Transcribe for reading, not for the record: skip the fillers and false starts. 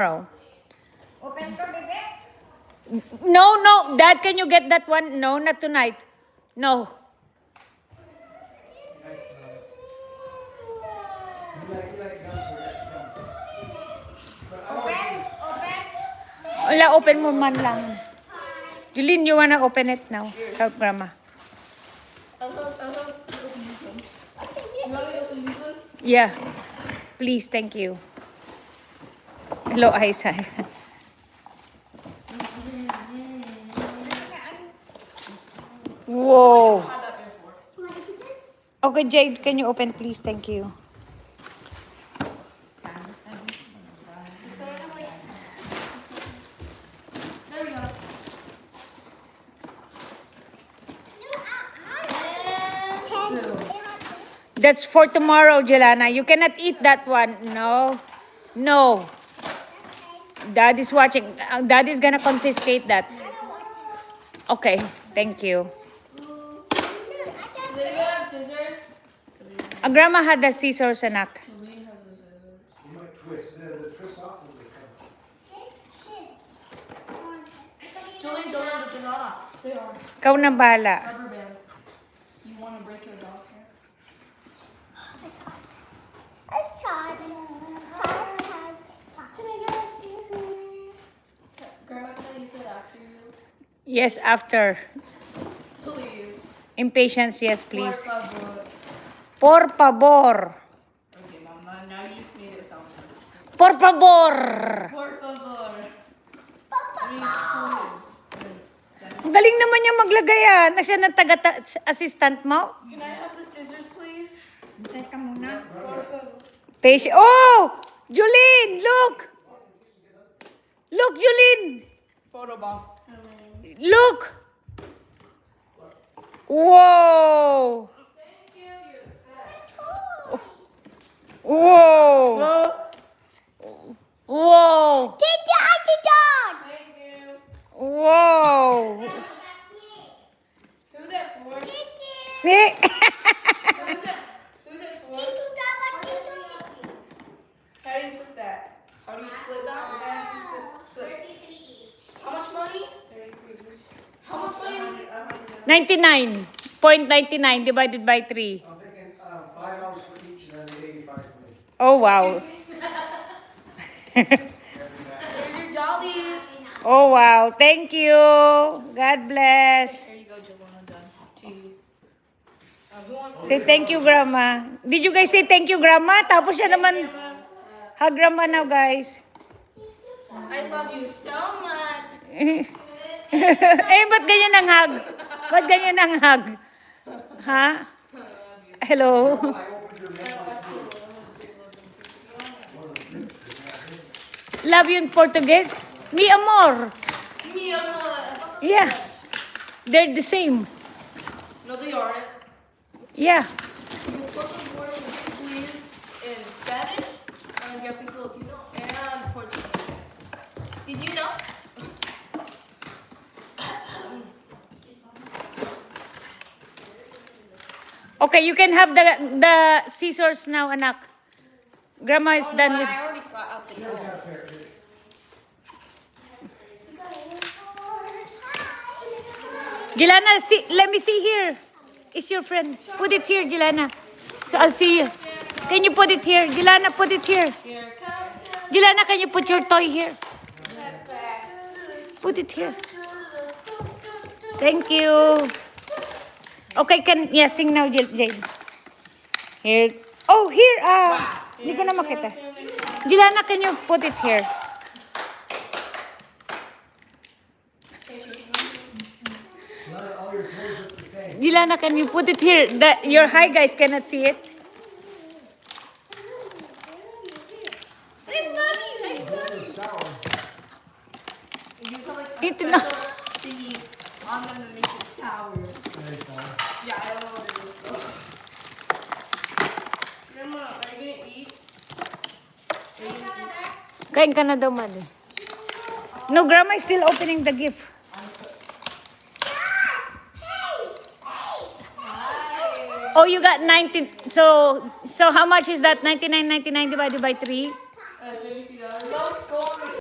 tomorrow. Open to, bebe? No. Dad, can you get that one? No, not tonight. No. Open. Wala, open mo man lang. Julene, you wanna open it now? Help Grandma. Yeah. Please, thank you. Hello, Aisa. Whoa. Okay, Jade, can you open, please? Thank you. There we go. That's for tomorrow, Jelana. You cannot eat that one. No. Dad is watching. Dad is gonna confiscate that. Okay, thank you. Do you have scissors? Grandma had the scissors, anak. Julie has a scissors. You might twist. The twist off will become. Julie, but they're not. They are. Ikaw na bahala. Rubber bands. You want to break your dog's hair? Grandma, can I use it after you? Yes, after. Please. Impatience, yes, please. Por favor. Por favor. Okay, Mom, now you just made it sound nice. Por favor. Por favor. I mean, please. Ang galing naman niya maglagay na siya ng taga-assistant mo. Can I have the scissors, please? Teka muna. Por favor. Patient. Oh! Julene, look! Look, Julene! Photobomb. Look! Whoa! Thank you. Whoa! Whoa! Thank you. Whoa! Who's that for? Eh, Who's that for? How do you split that? How do you split that? Split. How much money? 33 each. How much money? 99.99 divided by 3. I'm thinking $5 for each and then 85 for me. Oh, wow. There's your dolly. Oh, wow. Thank you. God bless. Here you go, Joanna. Done. To you. Who wants Say thank you, Grandma. Did you guys say thank you, Grandma? Tapos siya naman. Hug Grandma now, guys. I love you so much. Eh, ba't ganyan ang hug? Ba't ganyan ang hug? Ha? Hello? Love you in Portuguese? Mi amor. Mi amor. Yeah. They're the same. No, they aren't. Yeah. Because por favor, please, in Spanish, and I'm guessing Filipino, and Portuguese. Did you know? Okay, you can have the scissors now, anak. Grandma is done with... I already got out the door. Gilana, see, let me see here. Is your friend. Put it here, Gilana. So I'll see you. Can you put it here? Gilana, put it here. Here comes Santa. Gilana, can you put your toy here? Put it here. Thank you. Okay, sing now, Jade. Here. Oh, here. Hindi ko na makita. Gilana, can you put it here? All your toys look the same. Gilana, can you put it here? Your high guys cannot see it. It's sour. You have like a Ito na. special thingy on them to make it sour. Very sour. Yeah, I don't know what it is though. Grandma, are you gonna eat? Kain ka na daw, Mali. No, Grandma is still opening the gift. Oh, you got 19. So how much is that? 99.99 divided by 3? $33.